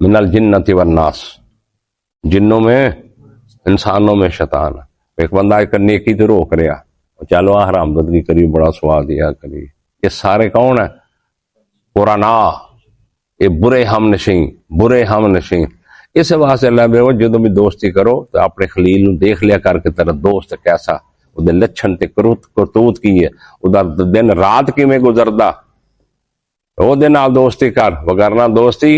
من الجنت والناس، جنوں میں انسانوں میں شیطان ہے۔ ایک بندہ ایک نیکی تو روک رہا، چلو آ حرام زدگی کری، بڑا سواد دیا کری، یہ سارے کون ہیں؟ قرانا، یہ برے ہم نشیں، برے ہم نشیں۔ اس واسطے اللہ بے جدو بھی دوستی کرو تو اپنے خلیل نو دیکھ لیا کر کے تیرا دوست کیسا، وہ لچھن تے کرتوت کی ہے، ادھر دن رات کی میں گزردا، وہ دن نال دوستی کر، وگرنہ دوستی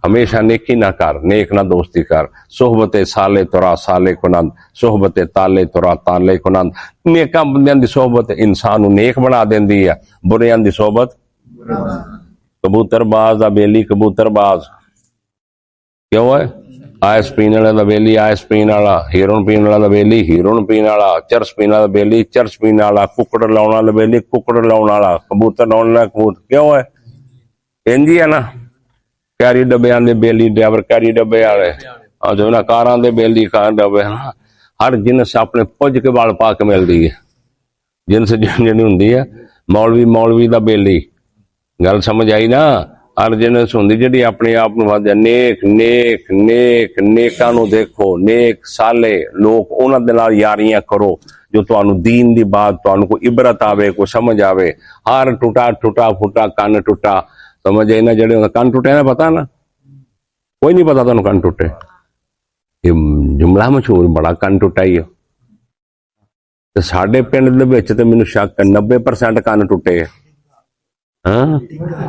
ہمیشہ نیکی نہ کر، نیک نہ دوستی کر۔ صحبت سالے ترا سالے کنند، صحبت تالے ترا تالے کنند۔ نیکاں بندیاں دی صحبت انسان نو نیک بنا دیندی ہے، بریاں دی صحبت کبوتر باز دا بیلی کبوتر باز کیوں ہے؟ آئس پینے والا دا بیلی آئس پین والا، ہیرون پینے والا دا بیلی ہیرون پینے والا، چرس پینے والا بیلی چرس پینے والا، ککڑ لاؤن والا بیلی ککڑ لاؤن والا، کبوتر لاؤن والا کبوتر، کیوں ہے؟ انجی ہے نا، کیری ڈبے آندے بیلی ڈرائیور کیری ڈبے والے، جو نا کاراں دے بیلی کار ڈبے، ہر جنس اپنے پج کے وال پا کے ملدی ہے، جنس جنی ہوندی ہے۔ مولوی دا بیلی، گل سمجھ آئی نا؟ ہر جنس ہوندی جڑی اپنے آپ نو ودے نیک نیک نیک نیکاں نو دیکھو، نیک سالے لوگ انہاں دے نال یاریاں کرو جو تانوں دین دی بات تانوں کوئی عبرت آوے، کوئی سمجھ آوے۔ ہر ٹوٹا ٹوٹا پھوٹا کن ٹوٹا، سمجھ آئی نا؟ جڑے کن ٹوٹے نا، پتا نا؟ کوئی نہیں پتا تانوں کن ٹوٹے، یہ جملہ مشہور بڑا کن ٹوٹا ہی ہے۔ تے ساڈے پنڈ دے وچ تے مینوں شک 90% کن ٹوٹے ہاں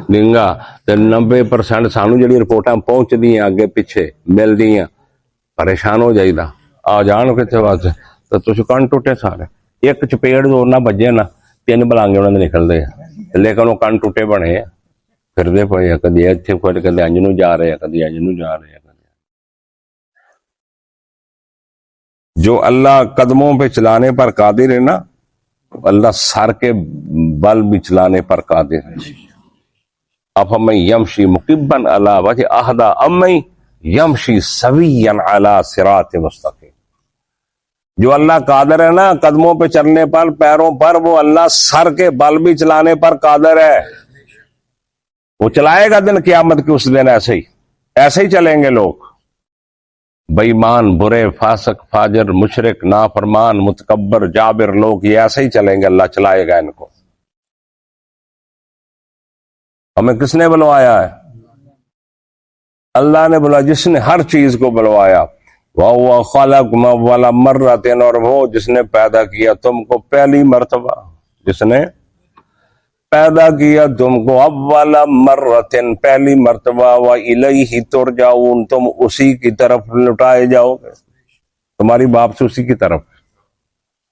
ڈنگا، تے 90% سانو جڑی رپورٹاں پہنچ دیاں اگے پیچھے مل دیاں، پریشان ہو جائیدا آ جان کتے واسطے، تے تسی کن ٹوٹے سارے، ایک چپیڑ دو نہ بجے نا 3 بلانگے انہاں دے نکل دے، لیکن وہ کن ٹوٹے بنے پھردے پئے، کدی اتھے پھر کدی انج نو جا رہے، کدی انج نو جا رہے۔ جو اللہ قدموں پہ چلانے پر قادر ہے نا، اللہ سر کے بل بھی چلانے پر قادر ہے۔ افمن یمشی مکبا علی وجہ اہدی امن یمشی سویا علی صراط مستقیم۔ جو اللہ قادر ہے نا قدموں پہ چلنے پر، پیروں پر، وہ اللہ سر کے بل بھی چلانے پر قادر ہے۔ وہ چلائے گا دن قیامت کے اس دن، ایسے ہی چلیں گے لوگ، بے ایمان، برے، فاسق، فاجر، مشرک، نافرمان، متکبر، جابر لوگ، یہ ایسے ہی چلیں گے، اللہ چلائے گا ان کو۔ ہمیں کس نے بلوایا ہے؟ اللہ نے بلوایا، جس نے ہر چیز کو بلوایا۔ وَهُوَ خَلَقَكُمْ أَوَّلَ مَرَّةٍ، اور وہ جس نے پیدا کیا تم کو پہلی مرتبہ، جس نے پیدا کیا تم کو اول مرتن پہلی مرتبہ، وَإِلَيْهِ تُرْجَعُونَ، تم اسی کی طرف لوٹائے جاؤ گے، تمہاری واپسی اسی کی طرف،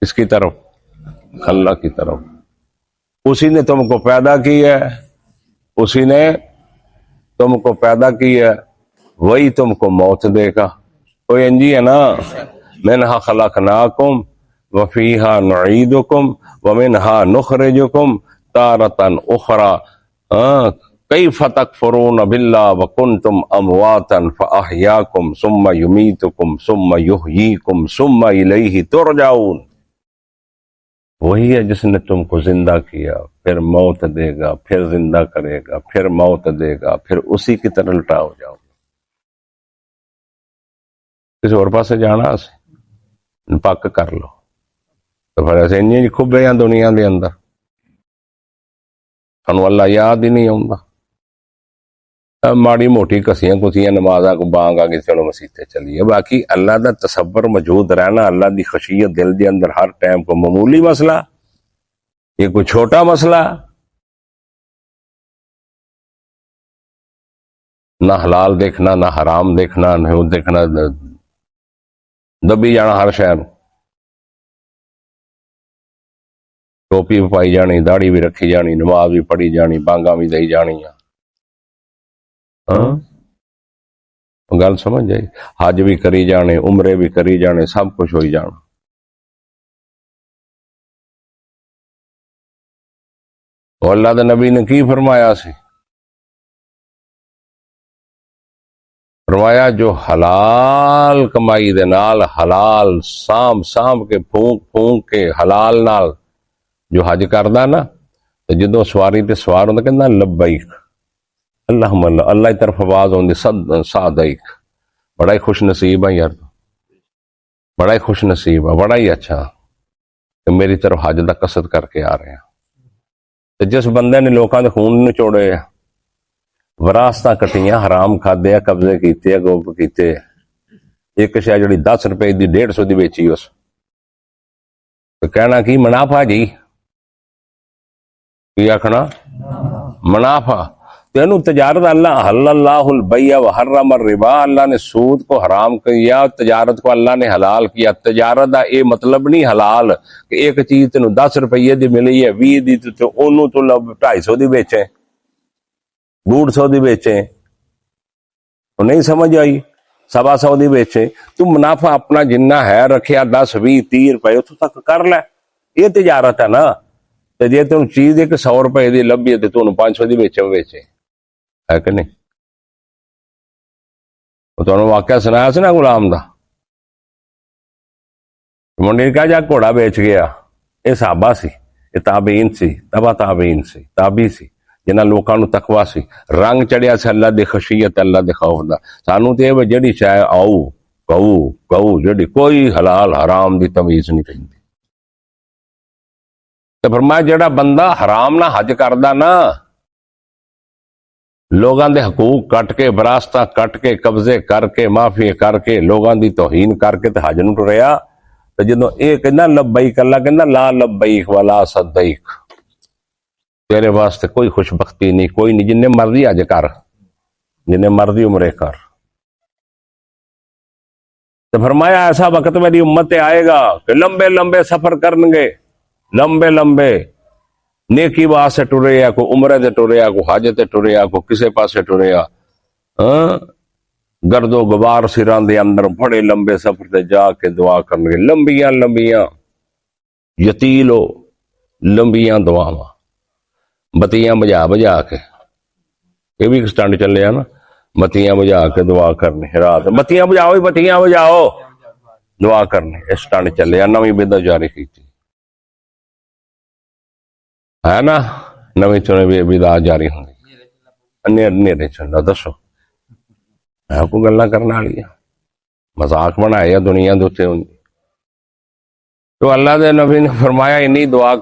اس کی طرف، اللہ کی طرف۔ اسی نے تم کو پیدا کی ہے، اسی نے تم کو پیدا کی ہے، وہی تم کو موت دے گا۔ کوئی انجی ہے نا، منہا خلقناکم وفیہا نعیدکم ومنہا نخرجکم تارتن اخرى کیف تکفرون باللہ وکنتم امواتا فاحیاکم ثم یمیتکم ثم یحییکم ثم الیہ ترجعون۔ وہی ہے جس نے تم کو زندہ کیا، پھر موت دے گا، پھر زندہ کرے گا، پھر موت دے گا، پھر اسی کی طرح لٹا ہو جاؤ۔ کسی اور پاسے جانا اسے پک کر لو، تو پھر ایسے انجی کھبے ہیں دنیا دے اندر، سانو اللہ یاد ہی نہیں آؤں، ماڑی موٹی کسیاں کسیاں نمازاں کو بانگ آگے چلو مسیتے چلیے، باقی اللہ دا تصور موجود رہنا، اللہ دی خشیت دل دے اندر ہر ٹائم کو معمولی مسئلہ، یہ کوئی چھوٹا مسئلہ، نہ حلال دیکھنا، نہ حرام دیکھنا، نہ دیکھنا، دبی جانا ہر شہر، ٹوپی بھی پائی جانی، داڑھی بھی رکھی جانی، نماز بھی پڑھی جانی، بانگاں بھی دئی جانی، گل سمجھ جائی، حج بھی کری جانے، عمرے بھی کری جانے، سب کچھ ہوئی جانا۔ اور اللہ دے نبی نے کی فرمایا سی؟ فرمایا جو حلال کمائی دے نال، حلال سانب کے پھونک کے حلال نال جو حج کردا نا، تے جدوں سواری تے سوار ہوندا کہندا لبیک، اللہ اللہ کی طرف آواز آؤں صادق بڑا ہی خوش نصیب ہے یار بڑا ہی خوش نصیب ہے بڑا ہی اچھا کہ میری طرف حج دا قصد کر کے آ رہے ہیں تے جس بندے نے لوکاں دے خون نچوڑے وراثتاں کٹیاں حرام کھادے قبضے کیتے گوب کیتے ایک شے جڑی 10 روپے دی 150 دی بیچی اس تو کہنا کی منافع جی کی آکھنا منافع تینوں تجارت اللہ حل اللہ البیع وحرم الربا اللہ نے سود کو حرام کیا تجارت کو اللہ نے حلال کیا تجارت دا اے مطلب نہیں حلال کہ ایک چیز تینوں 10 روپے دی ملی ہے 20 دی تو انہوں تو 250 دی بیچیں 150 دی بیچیں تو نہیں سمجھ آئی 125 دی بیچیں تو منافع اپنا جنہ ہے رکھیا 10 20 30 روپے اتوں تک کر لے یہ تجارت ہے نا تو جی تم چیز ایک 100 روپے دی لبھی ہے تو 500 دی بیچے ہے کہ نہیں وہ تمہیں واقعہ سنایا سی نا غلام دا منڈی نے کہا جا گھوڑا بیچ گیا یہ صحابہ سی یہ تابعین سی تبا تابعین سی تابعی سی جنہاں لوکاں نو تقوی سی رنگ چڑھیا سی اللہ دی خشیت اللہ دے خوف دا سانو تے جڑی شے آؤ کہو جڑی کوئی حلال حرام دی تمیز نہیں پیندی تے فرمایا جڑا بندہ حرام نہ حج کردا نا لوگاں دے حقوق کٹ کے وراثتاں کٹ کے قبضے کر کے معافی کر کے لوگاں دی توہین کر کے تے حج نو ٹریا تے جدوں اے کہندا لبیک اللہ کہندا لا لبیک ولا صدیق تیرے واسطے کوئی خوش بختی نہیں کوئی نہیں جن مرضی حج کر جن مرضی عمرے کر تو فرمایا ایسا وقت میری امت آئے گا کہ لمبے لمبے سفر کرنگے لمبے نیکی واسطے ٹریا کو عمرے تے ٹریا کو حج تے ٹریا کو کسے پاسے ٹریا گرد و غبار سران دے اندر بڑے لمبے سفر تے جا کے دعا کرنگے لمبیاں یتیلو لمبیاں دعاواں بتیاں بجا کے یہ بھی سٹنڈ چلے نا بتیاں بجا کے دعا کرنی رات بتیاں بجاؤ دعا کرنی یہ سٹنڈ چلے نویں بدعت جاری کی ہے نا نویں چنے بدعت جاری ہوں نیرے چلنا دسو ہے کوئی گلاں کرنے والی مذاق بنایا دنیا دے تو اللہ دے نبی نے فرمایا انی دعا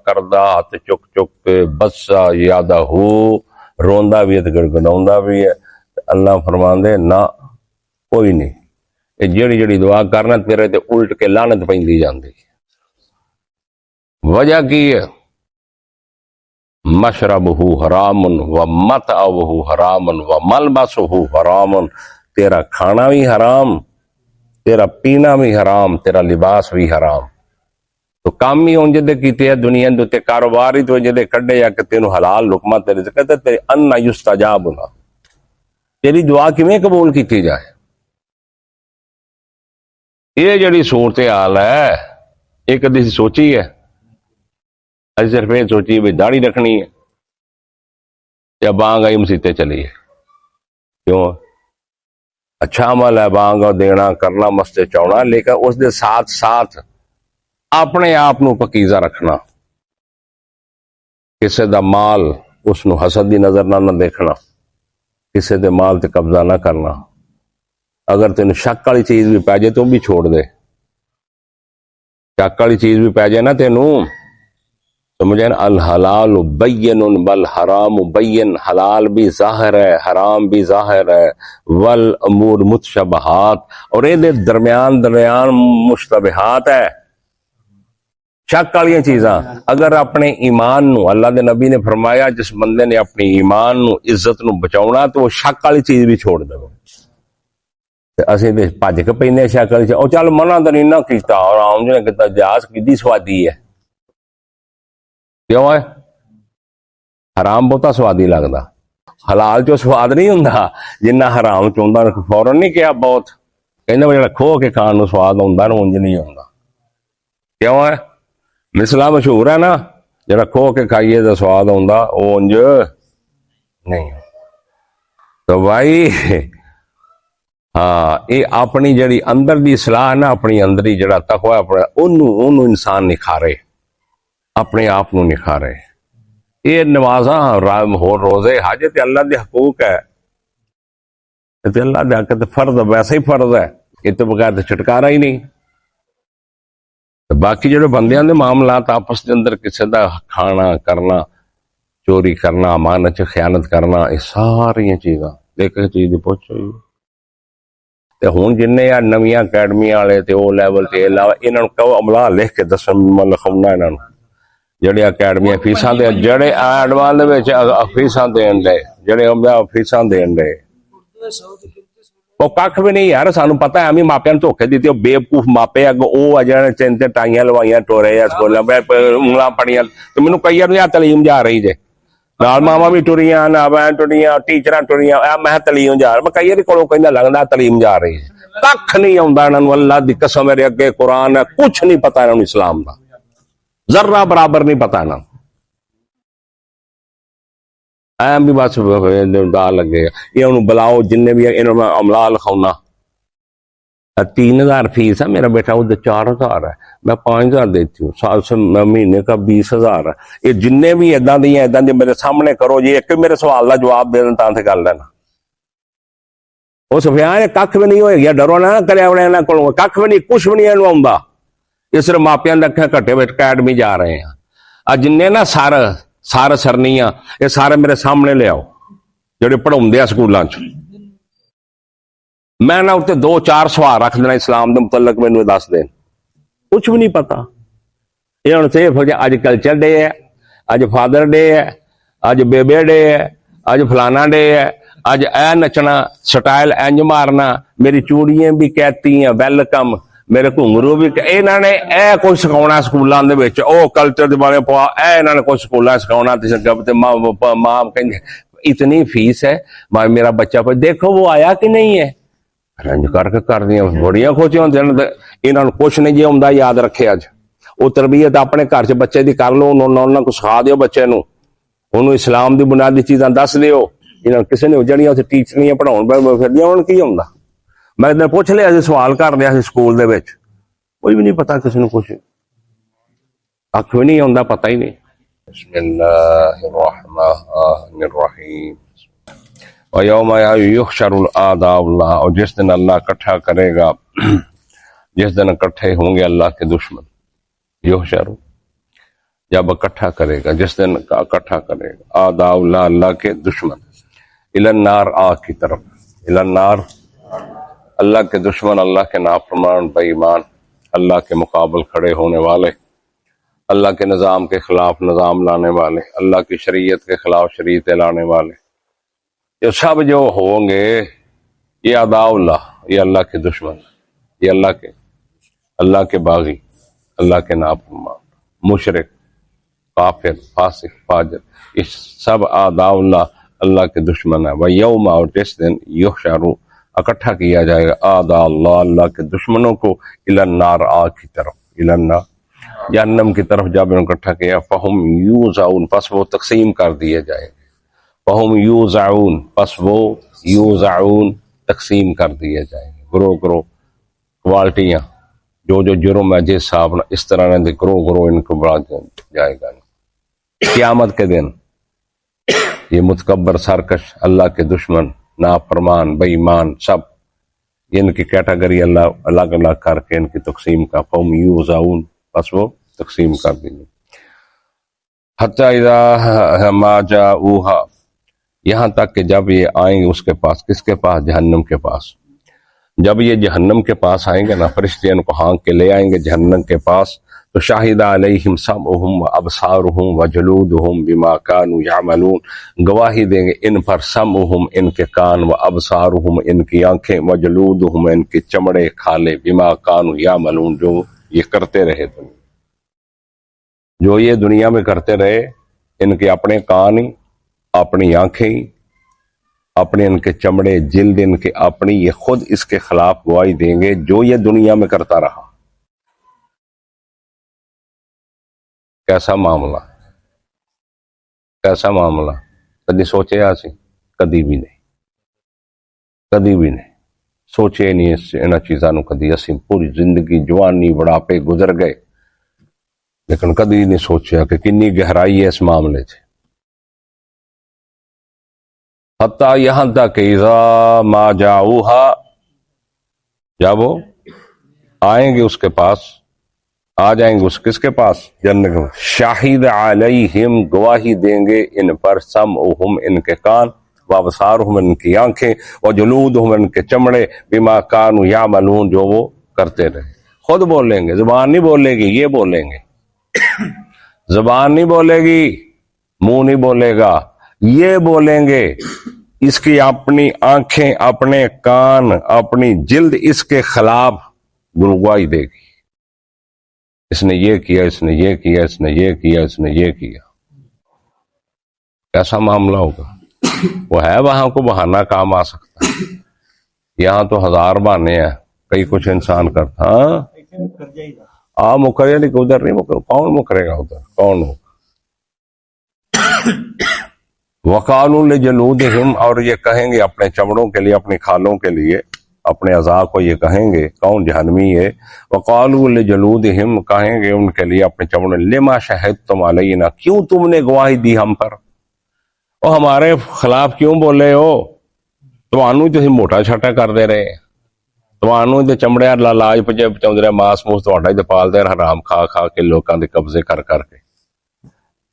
کردا ہاتھ چک کے بس یادہ ہو روندا بھی ہے گڑگڑاوندا بھی ہے اللہ فرماندے نہ کوئی نہیں یہ جڑی دعا کرنا تیرے تے الٹ کے لعنت پیندی جاندی وجہ کی ہے مشربہ حرام و مطعمہ حرام و ملبسہ حرام تیرا کھانا بھی حرام تیرا پینا بھی حرام تیرا لباس بھی حرام تو کام ہی ہوں جدے کیتے ہیں دنیا دے کاروبار ہی تو جدے کڈے یا کہ تینوں حلال لقمہ تیرے سے کہتے تیرے ان یستجاب لا تیری دعا کیویں قبول کیتی جائے یہ جڑی صورتحال ہے یہ کدی سوچی ہے اج صرف یہ سوچی بھائی داڑھی رکھنی ہے یا بانگ آئی مسیتے چلیے کیوں اچھا عمل ہے بانگ دینا کرنا مستے چاؤنا لیکن اس دے ساتھ ساتھ اپنے آپ نو پکیزہ رکھنا کسے دا مال اس نو حسد دی نظر نہ دیکھنا کسے دے مال تے قبضہ نہ کرنا اگر تین شک والی چیز بھی پی جائے تو بھی چھوڑ دے شک والی چیز بھی پی جائے نا تینوں سمجھیں الحلال بین والحرام بین حلال بھی ظاہر ہے حرام بھی ظاہر ہے والامور متشبہات اور یہ درمیان مشتبہات ہے شک والی چیزاں اگر اپنے ایمان نو اللہ دے نبی نے فرمایا جس بندے نے اپنی ایمان نو عزت نو بچاؤنا تو وہ شک والی چیز بھی چھوڑ دے اسی تے بھج کے پیندے شک والی چیز او چل منع تو نہیں نہ کیتا اور آم نے کہتا جہاز کیدی سوادی ہے کیوں ہے حرام بہتا سوادی لگتا حلال چو سواد نہیں ہوندا جنہ حرام چوندا فوراً نہیں کیا بہت کہندے جڑا کھو کے کھان نو سواد ہوندا نا اونج نہیں ہوندا کیوں ہے مثلا مشہور ہے نا جڑا کھو کے کھائیے تو سواد ہوندا او اونج نہیں تو بھائی ہاں یہ اپنی جڑی اندر دی اصلاح ہے نا اپنی اندری جڑا تقوی اپنا انہوں انسان نکھارے اپنے آپ نو نکھارے یہ نمازاں ہو روزے حج تے اللہ دے حقوق ہے تے اللہ دے حق تے فرض ویسے ہی فرض ہے، یہ تو بغیر تے چھٹکارا ہی نہیں۔ باقی جڑے بندیاں دے معاملات آپس دے اندر کسی دا کھانا کرنا، چوری کرنا، امانت چ خیانت کرنا، یہ ساری چیزاں دیکھ کے چیز دی پوچھ ہوئی۔ تے ہن جن نویاں اکیڈمی والے تے او لیول تے انہاں نوں کہو عملہ لکھ کے دسن، میں لکھاؤنا انہاں نوں جڑے اکیڈمیاں فیساں دے، جڑے ایڈوان دے وچ فیساں دین دے، جڑے فیساں دین دے، وہ کھ بھی نہیں یار، سانوں پتہ ہے ہمیں ماپیاں دھوکے دیتے، وہ بےوقوف ماپے اگ وہ آ جانے چین تے ٹائیاں لوائیاں ٹورے یا سکولاں انگلاں پڑیاں، تو مینوں کئی بار تعلیم جا رہی جے نال ماواں بھی ٹریاں، ناواں ٹریاں، ٹیچراں ٹریاں، میں تعلیم جا رہا، میں کئی بار کولوں کہندا لگدا تعلیم جا رہی ہے، کھ نہیں آوندا انہاں نوں، اللہ دی قسم میرے اگے قرآن ہے، کچھ نہیں پتہ انہاں نوں اسلام دا، ذرہ برابر نہیں پتہ انہاں نوں، ایم بھی بس دا لگے یہ انہوں بلاؤ، جن بھی انہوں میں عملہ لکھاؤنا، 3000 فیس ہے میرا بیٹا، وہ 4000 ہے، میں 5000 دیتی ہوں، سال سے مہینے کا 20000 ہے، یہ جن بھی اداں دی میرے سامنے کرو جی، ایک میرے سوال کا جواب دے دیں تاں تے گل لینا، وہ سفیان کھ بھی نہیں ہوئے گیا، ڈرو نہ کرے انہاں کولوں، کھ بھی نہیں، کچھ بھی نہیں انہوں آوندا، یہ صرف ماپیاں دے اکھیں کٹے وچ اکیڈمی جا رہے ہیں، جن نا سارا سرنیاں یہ سارے میرے سامنے لے آؤ جڑے پڑھاؤندے آ سکولاں چ، میں نہ اتنے 2-4 سوال رکھ دینا اسلام دے متعلق، مینوں دس دین، کچھ بھی نہیں پتا، یہ ہن صرف اج کلچر ڈے ہے، اج فادر ڈے ہے، اج بیبے ڈے ہے، اج فلانا ڈے ہے، اج اے نچنا، سٹائل انج مارنا، میری چوڑیاں بھی کہتی ہیں ویلکم، میرے گھنگرو بھی، انہاں نے اے کوئی سکھاونا سکولاں دے وچ، او کلچر دے بارے پوا، اے انہاں نے کوئی سکولاں سکھاونا، تے ماں کہیں اتنی فیس ہے، میرا بچہ پہ دیکھو وہ آیا کہ نہیں ہے، رنج کر کے کر دیا بڑیاں خوشیاں ہوندیاں، انہاں نوں کچھ نہیں جی آوندا، یاد رکھے اج وہ تربیت اپنے گھر چ بچے دی کر لو، انہاں کو سکھا دیو بچے نوں، انہوں اسلام دی بنیادی چیزاں دس دیو، انہاں کسے نے جڑیاں اتنے ٹیچریاں پڑھاؤن پھردیاں انہاں کی ہوندا، میں پوچھ لیا سی، سوال کر لیا سی سکول دے وچ، کوئی بھی نہیں پتا کسی نوں کچھ، کھ بھی نہیں آوندا، پتہ ہی نہیں۔ بسم اللہ الرحمن الرحیم، وَيَوْمَ يُحْشَرُ الْأَعْدَاءُ اللَّهِ، اور جس دن اللہ اکٹھا کرے گا، جس دن اکٹھے ہوں گے اللہ کے دشمن، یحشر جب اکٹھا کرے گا، جس دن اکٹھا کرے گا، اعداء اللہ، اللہ کے دشمن، الی النار، آگ کی طرف، الی النار، اللہ کے دشمن، اللہ کے نافرمان، بے ایمان، اللہ کے مقابل کھڑے ہونے والے، اللہ کے نظام کے خلاف نظام لانے والے، اللہ کی شریعت کے خلاف شریعتیں لانے والے، یہ سب جو ہوں گے، یہ اعداء اللہ، یہ اللہ کے دشمن، یہ اللہ کے باغی، اللہ کے نافرمان، مشرک، کافر، فاسق، فاجر، یہ سب اعداء اللہ، اللہ کے دشمن ہے۔ وَيَوْمَ، اور جس دن، یحشر، اکٹھا کیا جائے گا، اعداء اللہ، اللہ کے دشمنوں کو، الی النار، آگ کی طرف، الی النار، جہنم کی طرف جب انہوں اکٹھا کیا، فہم یوزعون، پس وہ تقسیم کر دیے جائیں گے، فہم یوزعون، پس وہ یوزعون، تقسیم کر دیے جائیں گے، گروہ گروہ، کوالٹیاں، جو جرم ہے جس حساب اس طرح نے گروہ گروہ ان کو بڑھا جائے گا۔ قیامت کے دن یہ متکبر، سرکش، اللہ کے دشمن، نافرمان، بے ایمان، سب ان کی کیٹیگری اللہ الگ الگ کر کے ان کی تقسیم کا، فہم یوزعون، پس وہ تقسیم کر دیں گے۔ حتی اذا ما جاؤہا، یہاں تک کہ جب یہ آئیں گے اس کے پاس، کس کے پاس؟ جہنم کے پاس، جب یہ جہنم کے پاس آئیں گے نا، فرشتے ان کو ہانک کے لے آئیں گے جہنم کے پاس، تو شاہد علیہم سمعہم وابصارہم وجلودہم بما کانوا یعملون، گواہی دیں گے ان پر سمعہم، ان کے کان، وابصارہم، ان کی آنکھیں، وجلودہم، ان کے چمڑے کھالے، بما کانوا یعملون، جو یہ کرتے رہے، جو یہ دنیا میں کرتے رہے، ان کے اپنے کان ہی، اپنی آنکھیں ہی، اپنے ان کے چمڑے، جلد ان کے اپنی، یہ خود اس کے خلاف گواہی دیں گے جو یہ دنیا میں کرتا رہا۔ کیسا معاملہ، کیسا معاملہ، کدی سوچے آسی؟ کدی بھی نہیں، کدی بھی نہیں سوچے نہیں انہاں چیزاں نو، کدی اسی پوری زندگی جوانی بڑھاپے گزر گئے، لیکن کدی نہیں سوچیا کہ کنی گہرائی ہے اس معاملے سے، حتیٰ یہاں تک اذا ما جاؤہا، جب وہ آئیں گے اس کے پاس، آ جائیں گے اس کس کے پاس؟ جنت کے۔ شاہد علیہم، گواہی دیں گے ان پر، سمعہم ان کے کان، وابصارہم ان کی آنکھیں، وجلودہم ان کے چمڑے، بما کانوا یعملون، جو وہ کرتے رہے۔ خود بولیں گے، زبان نہیں بولے گی، یہ بولیں گے، زبان نہیں بولے گی، منہ نہیں بولے گا، یہ بولیں گے۔ اس کی اپنی آنکھیں، اپنے کان، اپنی جلد اس کے خلاف گواہی دے گی، اس نے یہ کیا، اس نے یہ کیا، اس نے یہ کیا، اس نے یہ کیا۔ کیسا معاملہ ہوگا؟ وہ ہے وہاں کو بہانہ کام آ سکتا ہے، یہاں تو ہزار بہانے ہیں، کئی کچھ انسان کرتا۔ ہاں مکرے نہیں، ادھر نہیں مکر، کون مکرے گا ادھر؟ کون ہوگا؟ وقالوا لجلودہم، اور یہ کہیں گے اپنے چمڑوں کے لیے، اپنی کھالوں کے لیے، اپنے اعضاء کو یہ کہیں گے، کون؟ جہنمی ہے۔ وقالوا لجلودہم، کہیں گے ان کے لیے اپنے چمڑوں، لما شہدتم علینا، کیوں تم نے گواہی دی ہم پر، اور ہمارے خلاف کیوں بولے ہو؟ تمہانوں تو موٹا چھٹا کر دے رہے، تمہانوں تے چمڑے لاج پجے پچاؤ رہے، ماس موس تہاڈا ہی تے پال دے، حرام کھا کھا کے لوکاں دے قبضے کر کر کے،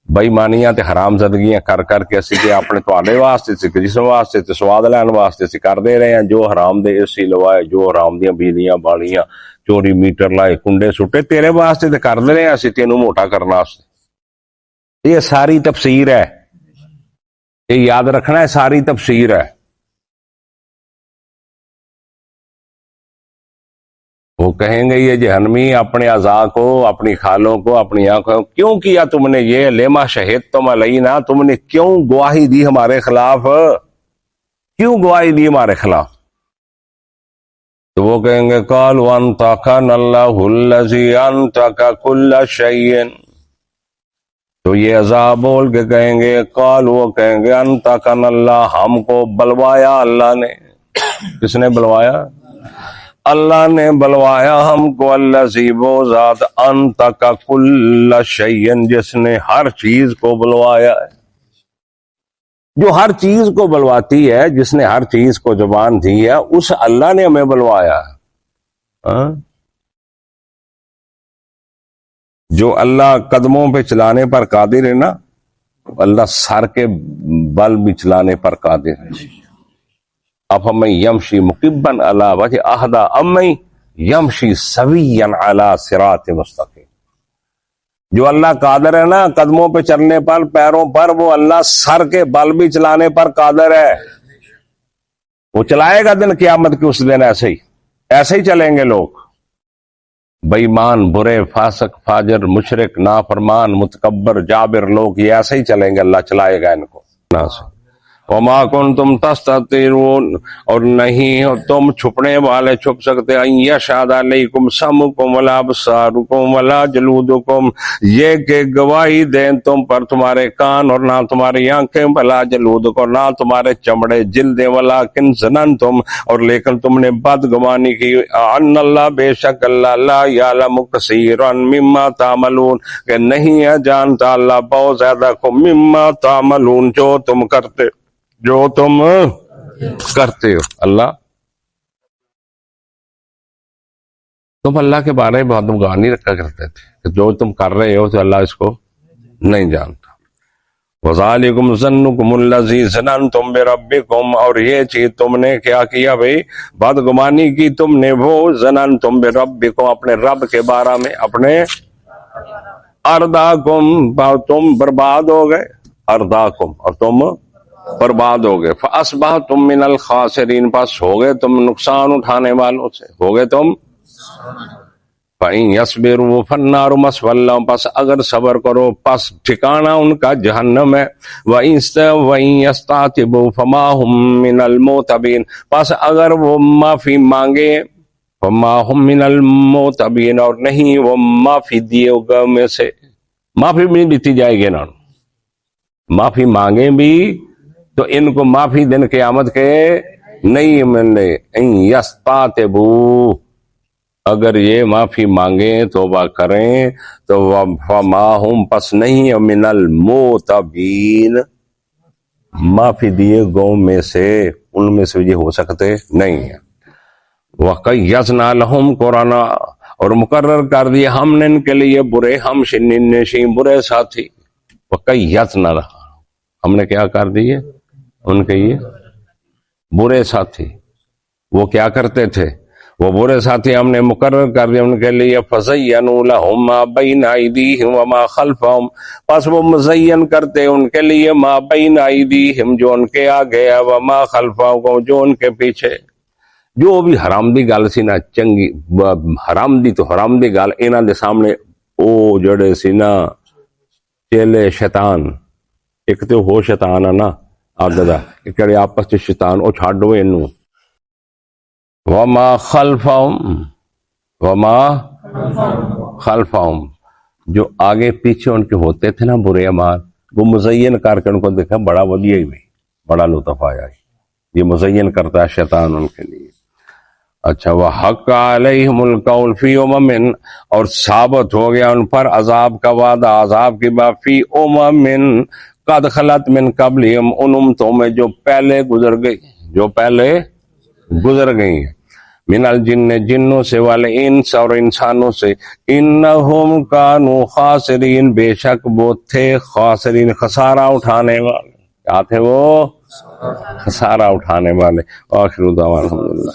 بےمانیاں تے حرام زدگیاں کر کر کے، اسی تے اپنے تواڈے واسطے تے جسم واسطے تے سواد لین واسطے اسی کر دے رہے ہیں، جو حرام دے اسی لوائے، جو حرام دیاں بیڑیاں بالیاں، چوری میٹر لائے، کنڈے سٹے، تیرے واسطے تے کر دے رہے ہیں اسی تینوں موٹا کرنا واسطے۔ یہ ساری تفسیر ہے، یہ یاد رکھنا ہے، ساری تفسیر ہے۔ وہ کہیں گے یہ جہنمی اپنے اعضاء کو، اپنی کھالوں کو، اپنی آنکھوں کو، کیوں کیا تم نے یہ؟ لما شہدتم علینا، تم نے کیوں گواہی دی ہمارے خلاف، کیوں گواہی دی ہمارے خلاف؟ تو وہ کہیں گے قالوا انطقنا اللہ الذی انطق کل شیء، تو یہ اعضاء بول کے کہیں گے، قالوا، کہیں گے، انطقنا اللہ، ہم کو بلوایا اللہ نے۔ کس نے بلوایا؟ اللہ نے بلوایا ہم کو، الذی، وہ ذات، انطق کل شیء، جس نے ہر چیز کو بلوایا ہے، جو ہر چیز کو بلواتی ہے، جس نے ہر چیز کو زبان دی ہے، اس اللہ نے ہمیں بلوایا ہے۔ جو اللہ قدموں پہ چلانے پر قادر ہے نا، اللہ سر کے بل بھی چلانے پر قادر ہے۔ افمن یمشی مکبا علی وجہ اہدی امن یمشی سویا علی صراط مستقیم، جو اللہ قادر ہے نا قدموں پہ چلنے پر، پیروں پر، وہ اللہ سر کے بل بھی چلانے پر قادر ہے۔ وہ چلائے گا دن قیامت کے اس دن، ایسے ہی چلیں گے لوگ، بے ایمان، برے، فاسق، فاجر، مشرک، نافرمان، متکبر، جابر لوگ، یہ ایسے ہی چلیں گے، اللہ چلائے گا ان کو۔ وما کنتم تستترون، اور نہیں ہو تم چھپنے والے چھپ سکتے، ان یشہد علیکم سمعکم ولا ابصارکم ولا جلودکم، یہ کہ گواہی دیں تم پر تمہارے کان اور نہ تمہاری آنکھیں، ولا جلودکم، نہ تمہارے چمڑے جلدیں، ولکن ظننتم، اور لیکن تم نے بدگمانی کی، ان اللہ، بے شک اللہ، لا یعلم کثیرا مما تعملون، کہ نہیں ہے جانتا اللہ بہت زیادہ کو، مما تعملون، جو تم کرتے ہو۔ اللہ، تم اللہ کے بارے میں بہت گواہ نہیں رکھا کرتے تھے کہ جو تم کر رہے ہو تو اللہ اس کو نہیں جانتا۔ وَذَلِكُمْ ظَنُّكُمُ الَّذِي ظَنَنْتُمْ بِرَبِّكُمْ، اور یہ چیز تم نے کیا کیا بھئی؟ بدگمانی کی تم نے، وہ ظَنَنْتُمْ بِرَبِّكُمْ، اپنے رب کے بارے میں، اپنے ارداکم، تم برباد ہو گئے، ارداکم، اور تم برباد ہو گئے، فَأَصْبَحْتُمْ مِنَ الْخَاسِرِينَ، پس ہو گئے تم نقصان اٹھانے والوں سے، ہو گئے تم۔ فَإِن يَصْبِرُوا فَالنَّارُ مَثْوًى لَهُمْ، پس اگر صبر کرو پس ٹھکانہ ان کا جہنم ہے، وَإِن يَسْتَعْتِبُوا فَمَا هُمْ مِنَ الْمُعْتَبِينَ، پس اگر وہ معافی مانگے، فَمَا هُمْ مِنَ الْمُعْتَبِينَ، اور نہیں وہ معافی دیے گا میں سے، معافی بھی نہیں دیتی جائے گی نا، معافی مانگیں بھی تو ان کو معافی دن قیامت کے نہیں ملنے۔ ان یستعتبوا، اگر یہ معافی مانگیں، توبہ کریں، تو فما ہم، پس نہیں من المعتبین، معافی دیے گو میں سے ان میں سے یہ ہو سکتے نہیں ہیں. وَقَيَّضْنَا لَهُمْ قُرَنَا اور مقرر کر دیا ہم نے ان کے لیے برے ہم نشین برے ساتھی. وَقَيَّضْنَا لَهُمْ ہم نے کیا کر دیے ان کے یہ برے ساتھی. وہ کیا کرتے تھے؟ وہ برے ساتھی ہم نے مقرر کر دیا ان کے لیے. فَزَيَّنُوا لَهُم مَا بَيْنَ أَيْدِيهِمْ وَمَا خَلْفَهُمْ پس وہ مزین کرتے ان کے لیے ما بین ایدیہم جو ان کے آگے ہے وما خلفہم جو ان کے پیچھے. جو بھی حرام دی گل سی نا چنگی حرام دی تو حرام دی گل انہاں دے سامنے او جڑے سی نا چیلے شیطان ایک تو ہو شیطان ہے نا آگے دا کڑے آپس چ شیطان او چھڈو اینو. وما خلفہم جو آگے پیچھے ان کے ہوتے تھے نا برے اعمال وہ مزین کر کے ان کو دیکھا بڑا ودیا ہی بھائی بڑا لطف آیا یہ مزین کرتا ہے شیطان ان کے لیے. اچھا وحق علیہم القول فی امم اور ثابت ہو گیا ان پر عذاب کا وعدہ عذاب کی بات فی امم قد خلت من قبلہم ان امتوں میں جو پہلے گزر گئی ہیں. من الجن جنوں سے والے انس اور انسانوں سے. انہم کانوا خاسرین بے شک وہ تھے خاسرین خسارہ اٹھانے والے. کیا تھے وہ؟ خسارہ اٹھانے والے. آخر دعوانا الحمدللہ.